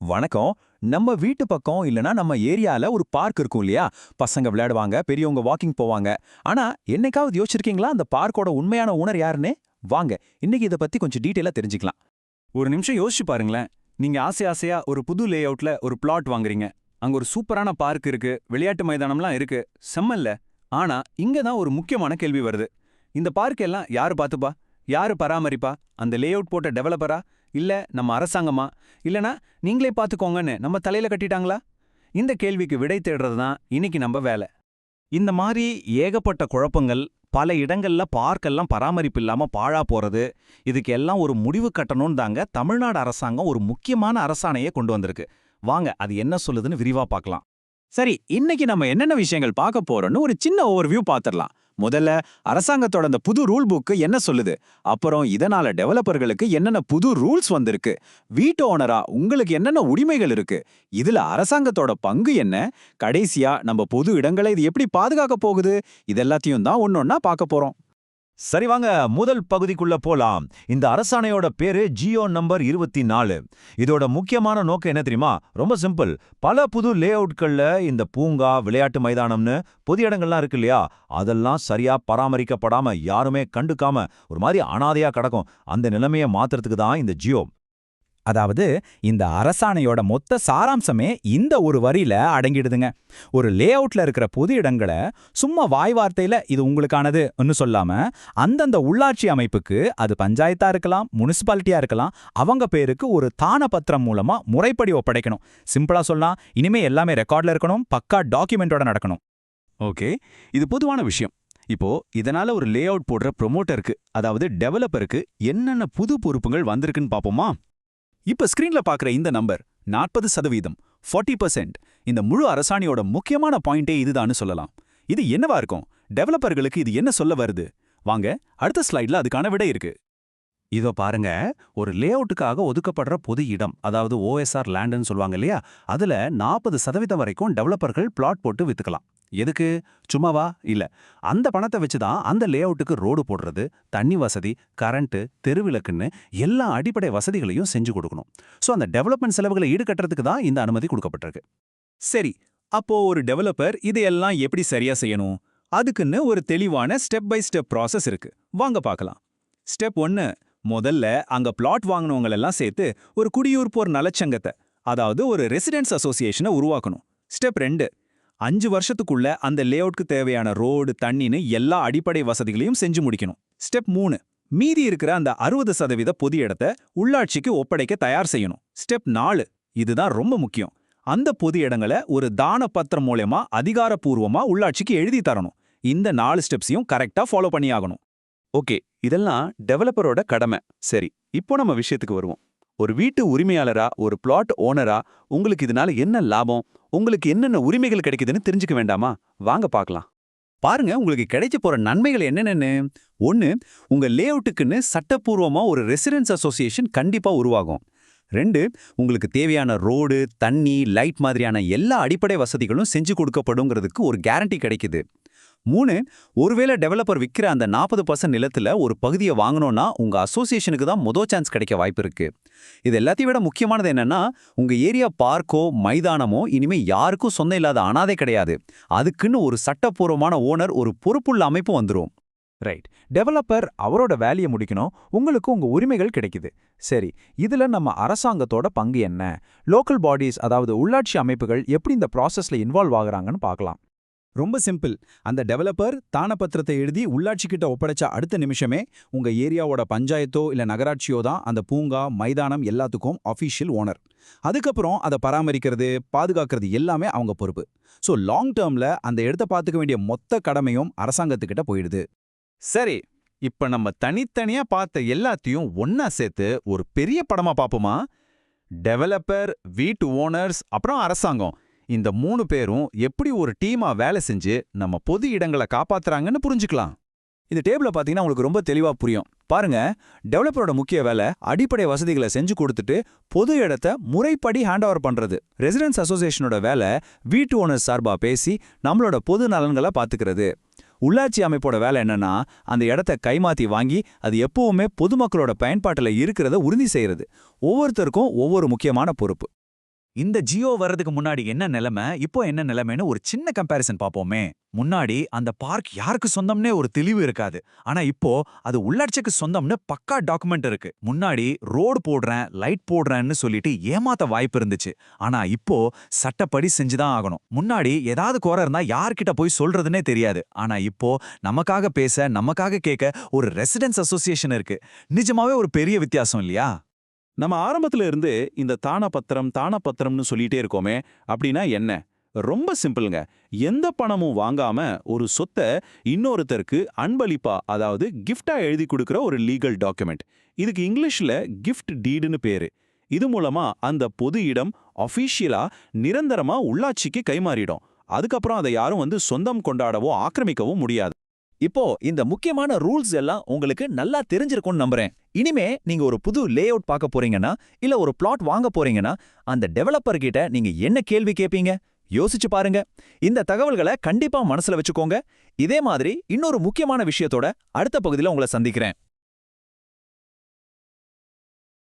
வணக்கம். நம்ம வீட்டு பக்கம் இல்லனா நம்ம ஏரியால ஒரு பார்க் இருக்கும் இல்லையா? பசங்க விளையாடுவாங்க, பெரியவங்க வாக்கிங் போவாங்க. ஆனா, என்னைக்காவது யோசிச்சிருக்கீங்களா அந்த பார்க்கோட உண்மையான ஓனர் யாருன்னு? வாங்க, இன்னைக்கு இத பத்தி கொஞ்சம் டீடைலா தெரிஞ்சுக்கலாம். ஒரு நிமிஷம் யோசிச்சு பாருங்களேன். நீங்க ஆசையா ஒரு புது லேஅவுட்ல ஒரு பிளாட் வாங்குறீங்க. அங்க ஒரு சூப்பரான பார்க் இருக்கு, விளையாட்டு மைதானம்லாம் இருக்கு. செம்மல்ல. ஆனா, இங்க தான் ஒரு முக்கியமான கேள்வி வருது. இந்த பார்க் எல்லாம் யாரு பாத்துப்பா? யாரு பராமரிப்பா? அந்த லேஅவுட் போட்ட டெவலப்பரா? இல்ல நம்ம அரசாங்கமா? இல்லனா நீங்களே பாத்துக்கோங்கன்னு நம்ம தலையில கட்டிட்டாங்களா? இந்த கேள்விக்கு விடை தேடுறது தான் இன்னைக்கு நம்ம வேலை. இந்த மாதிரி ஏகப்பட்ட குழப்பங்கள், பல இடங்கள்ல பார்க்கெல்லாம் பராமரிப்பு இல்லாம பாழா போறது, இதுக்கு எல்லாம் ஒரு முடிவு கட்டணும்னு தாங்க தமிழ்நாடு அரசாங்கம் ஒரு முக்கியமான அரசாணையை கொண்டு வந்திருக்கு. வாங்க அது என்ன சொல்லுதுன்னு விரிவா பார்க்கலாம். சரி, இன்னைக்கு நம்ம என்னென்ன விஷயங்கள் பார்க்க போறோம்னு ஒரு சின்ன ஓவர்வியூ பார்த்திடலாம். முதல்ல அரசாங்கத்தோட அந்த புது ரூல் புக் என்ன சொல்லுது? அப்புறம் இதனால டெவலப்பர்களுக்கு என்னென்ன புது ரூல்ஸ் வந்திருக்கு? வீட்டு ஓனரா உங்களுக்கு என்னென்ன உரிமைகள் இருக்கு? இதுல அரசாங்கத்தோட பங்கு என்ன? கடைசியா நம்ம பொது இடங்களை இது எப்படி பாதுகாக்க போகுது? இதெல்லாத்தையும் தான் ஒன்னொன்னா பார்க்க போறோம். சரி வாங்க முதல் பகுதிக்குள்ள போலாம். இந்த அரசாணையோட பேரு ஜியோ நம்பர் 24. இதோட முக்கியமான நோக்கம் என்ன தெரியுமா? ரொம்ப சிம்பிள். பல புது லேஅவுட்கள்ல இந்த பூங்கா, விளையாட்டு மைதானம்னு பொது இடங்கள்லாம் இருக்கு இல்லையா? அதெல்லாம் சரியா பராமரிக்கப்படாம யாருமே கண்டுக்காம ஒரு மாதிரி அனாதையா கிடக்கும். அந்த நிலைமையை மாத்துறதுக்கு தான் இந்த ஜியோ. அதாவது இந்த அரசாணையோட மொத்த சாராம்சமே இந்த ஒரு வரியில அடங்கிடுதுங்க. ஒரு லேஅவுட்ல இருக்கிற பொது இடங்களை சும்மா வாய் வார்த்தையில இது உங்களுக்கானதுன்னு சொல்லாம, அந்தந்த உள்ளாட்சி அமைப்புக்கு, அது பஞ்சாயத்தா இருக்கலாம், முனிசிபாலிட்டியா இருக்கலாம், அவங்க பேருக்கு ஒரு தான பத்திரம் மூலமா முறைப்படி ஒப்படைக்கணும். சிம்பிளா சொல்லலாம், இனிமே எல்லாமே ரெக்கார்ட்ல இருக்கணும், பக்கா டாக்குமெண்டோட நடக்கணும். ஓகே, இது பொதுவான விஷயம். இப்போ இதனால ஒரு லேஅவுட் போடுற ப்ரொமோட்டருக்கு, அதாவது டெவலப்பருக்கு என்னென்ன புது பொறுப்புகள் வந்திருக்குன்னு பாப்போமா? இப்ப ஸ்கிரீன்ல பாக்குற இந்த நம்பர் 40%, 40%. இந்த முழு அரசாணியோட முக்கியமான பாயிண்டே இதுதான்னு சொல்லலாம். இது என்னவா இருக்கும்? டெவலப்பர்களுக்கு இது என்ன சொல்ல வருது? வாங்க அடுத்த ஸ்லைட்ல அதுக்கான விடை இருக்கு. இதோ பாருங்க, ஒரு லேஅவுட்டுக்காக ஒதுக்கப்படுற பொது இடம், அதாவது ஓஎஸ்ஆர் லேண்டுன்னு சொல்லுவாங்க இல்லையா? அதுல 40% வரைக்கும் டெவலப்பர்கள் பிளாட் போட்டு வித்துக்கலாம். எதுக்கு? சும்மாவா? இல்ல. அந்த பணத்தை வச்சு தான் அந்த லேஅவுட்டுக்கு ரோடு போடுறது, தண்ணி வசதி, கரண்ட், தெருவிளக்குன்னு எல்லா அடிப்படை வசதிகளையும் செஞ்சு கொடுக்கணும். சோ அந்த டெவலப்மெண்ட் செலவுகளை ஈடுகட்டுறதுக்கு தான் இந்த அனுமதி கொடுக்கப்பட்டிருக்கு. சரி, அப்போ ஒரு டெவலப்பர் இதையெல்லாம் எப்படி சரியா செய்யணும்? அதுக்குன்னு ஒரு தெளிவான ஸ்டெப் பை ஸ்டெப் ப்ராசஸ் இருக்கு. வாங்க பார்க்கலாம். ஸ்டெப் 1, முதல்ல அங்க பிளாட் வாங்கினவங்களெல்லாம் சேர்த்து ஒரு குடியிருப்போர் நலச்சங்கத்தை, அதாவது ஒரு ரெசிடென்ட்ஸ் அசோசியேஷனை உருவாக்கணும். ஸ்டெப் 2, 5 வருஷத்துக்குள்ள அந்த லேஅவுட்க்கு தேவையான ரோடு, தண்ணின்னு எல்லா அடிப்படை வசதிகளையும் செஞ்சு முடிக்கணும். ஸ்டெப் 3, மீதி இருக்கிற அந்த 60% பொது இடத்தை உள்ளாட்சிக்கு ஒப்படைக்க தயார் செய்யணும். ஸ்டெப் 4, இதுதான் ரொம்ப முக்கியம். அந்த பொது இடங்களை ஒரு தான பத்திரம் மூலமா அதிகாரப்பூர்வமா உள்ளாட்சிக்கு எழுதி தரணும். இந்த 4 ஸ்டெப்ஸையும் கரெக்டா ஃபாலோ பண்ணியாகணும். ஓகே, இதெல்லாம் டெவலப்பரோட கடமை. சரி, இப்போ நம்ம விஷயத்துக்கு வருவோம். ஒரு வீட்டு உரிமையாளரா, ஒரு பிளாட் ஓனரா உங்களுக்கு இதனால என்ன லாபம், உங்களுக்கு என்னென்ன உரிமைகள் கிடைக்குதுன்னு தெரிஞ்சுக்க வேண்டாமா? வாங்க பார்க்கலாம். பாருங்க, உங்களுக்கு கிடைக்க போற நன்மைகள் என்னென்னு. 1, உங்க லேஅவுட்டுக்குன்னு சட்டப்பூர்வமா ஒரு ரெசிடென்ஸ் அசோசியேஷன் கண்டிப்பா உருவாகும். 2, உங்களுக்கு தேவையான ரோடு, தண்ணி, லைட் மாதிரியான எல்லா அடிப்படை வசதிகளும் செஞ்சு கொடுக்கப்படுங்கிறதுக்கு ஒரு கேரண்டி கிடைக்குது. 3, ஒருவேளை டெவலப்பர் விற்கிற அந்த 40% நிலத்துல ஒரு பகுதியை வாங்கணும்னா உங்க அசோசியேஷனுக்கு தான் முதல் சான்ஸ் கிடைக்க வாய்ப்பு இருக்கு. இது எல்லாத்தையும் விட முக்கியமானது என்னன்னா, உங்க ஏரியா பார்க்கோ, மைதானமோ இனிமே யாருக்கும் சொந்தம் இல்லாத அனாதை கிடையாது. அதுக்குன்னு ஒரு சட்டப்பூர்வமான ஓனர், ஒரு பொறுப்புள்ள அமைப்பு வந்துரும். ரைட். டெவலப்பர் அவரோட வேலையை முடிக்கணும், உங்களுக்கு உங்க உரிமைகள் கிடைக்குது. சரி, இதுல நம்ம அரசாங்கத்தோட பங்கு என்ன? லோக்கல் பாடிஸ், அதாவது உள்ளாட்சி அமைப்புகள் எப்படி இந்த ப்ராசஸ்ல இன்வால்வ் ஆகுறாங்கன்னு பார்க்கலாம். ரொம்ப சிம்பிள். அந்த டெவலப்பர் தானப்பத்திரத்தை எழுதி உள்ளாட்சிக்கிட்ட ஒப்படைச்ச அடுத்த நிமிஷமே உங்க ஏரியாவோட பஞ்சாயத்தோ இல்ல நகராட்சியோ தான் அந்த பூங்கா, மைதானம் எல்லாத்துக்கும் அஃபீஷியல் ஓனர். அதுக்கப்புறம் அதை பராமரிக்கிறது, பாதுகாக்கிறது எல்லாமே அவங்க பொறுப்பு. ஸோ லாங் டேர்ம்ல அந்த இடத்த பார்த்துக்க வேண்டிய மொத்த கடமையும் அரசாங்கத்துக்கிட்ட போயிடுது. சரி, இப்ப நம்ம தனித்தனியா பார்த்த எல்லாத்தையும் ஒன்னா சேர்த்து ஒரு பெரிய படமா பாப்போமா? டெவலப்பர், வீட்டு ஓனர்ஸ், அப்புறம் அரசாங்கம், இந்த 3 பேரும் எப்படி ஒரு டீமா வேலை செஞ்சு நம்ம பொது இடங்களை காப்பாத்துறாங்கன்னு புரிஞ்சுக்கலாம். இந்த டேபிள பார்த்தீங்கன்னா உங்களுக்கு ரொம்ப தெளிவா புரியும். பாருங்க, டெவலப்பரோட முக்கிய வேலை அடிப்படை வசதிகளை செஞ்சு கொடுத்துட்டு பொது இடத்தை முறைப்படி ஹேண்ட் ஓவர் பண்றது. ரெசிடென்ஸ் அசோசியேஷனோட வேலை வீட்டு ஓனர் சார்பா பேசி நம்மளோட பொது நலன்களை பாத்துக்கிறது. உள்ளாட்சி அமைப்போட வேலை என்னன்னா, அந்த இடத்த கைமாத்தி வாங்கி அது எப்பவுமே பொதுமக்களோட பயன்பாட்டில் இருக்கிறத உறுதி செய்யறது. ஒவ்வொருத்தருக்கும் ஒவ்வொரு முக்கியமான பொறுப்பு. இந்த ஜியோ வர்றதுக்கு முன்னாடி என்ன நிலைமை, இப்போ என்ன நிலைமைன்னு ஒரு சின்ன கம்பேரிசன் பார்ப்போமே. முன்னாடி அந்த பார்க் யாருக்கு சொந்தம்னே ஒரு தெளிவு இருக்காது. ஆனா இப்போ அது உள்ளாட்சிக்கு சொந்தம்னு பக்கா டாக்குமெண்ட் இருக்கு. முன்னாடி ரோடு போடுறேன், லைட் போடுறேன்னு சொல்லிட்டு ஏமாத்த வாய்ப்பு இருந்துச்சு. ஆனா இப்போ சட்டப்படி செஞ்சுதான் ஆகணும். முன்னாடி ஏதாவது குறை இருந்தா யார்கிட்ட போய் சொல்றதுன்னே தெரியாது. ஆனா இப்போ நமக்காக பேச, நமக்காக கேட்க ஒரு ரெசிடென்ஸ் அசோசியேஷன் இருக்கு. நிஜமாவே ஒரு பெரிய வித்தியாசம் இல்லையா? நம்ம ஆரம்பத்துல இருந்து இந்த தானபத்திரம்னு சொல்லிட்டே இருக்கோமே, அப்படின்னா என்ன? ரொம்ப சிம்பிள்ங்க. எந்த பணமும் வாங்காம ஒரு சொத்தை இன்னொருத்தருக்கு அன்பளிப்பா, அதாவது கிஃப்டா எழுதி கொடுக்கிற ஒரு லீகல் டாக்குமெண்ட். இதுக்கு இங்கிலீஷ்ல கிஃப்ட் டீடுன்னு பேரு. இது மூலமா அந்த பொது இடம் அஃபீஷியலா நிரந்தரமா உள்ளாட்சிக்கு கைமாறிடும். அதுக்கப்புறம் அதை யாரும் வந்து சொந்தம் கொண்டாடவோ ஆக்கிரமிக்கவோ முடியாது. இப்போ இந்த முக்கியமான ரூல்ஸ் எல்லாம் உங்களுக்கு நல்லா தெரிஞ்சிருக்கும்னு நம்புறேன். இனிமே நீங்க ஒரு புது லேஅவுட் பார்க்க போறீங்கன்னா, இல்ல ஒரு பிளாட் வாங்க போறீங்கன்னா, அந்த டெவலப்பர் கிட்ட நீங்க என்ன கேள்வி கேட்பீங்க? யோசிச்சு பாருங்க. இந்த தகவல்களை கண்டிப்பா மனசுல வச்சுக்கோங்க. இதே மாதிரி இன்னொரு முக்கியமான விஷயத்தோட அடுத்த பகுதியில உங்களை சந்திக்கிறேன்.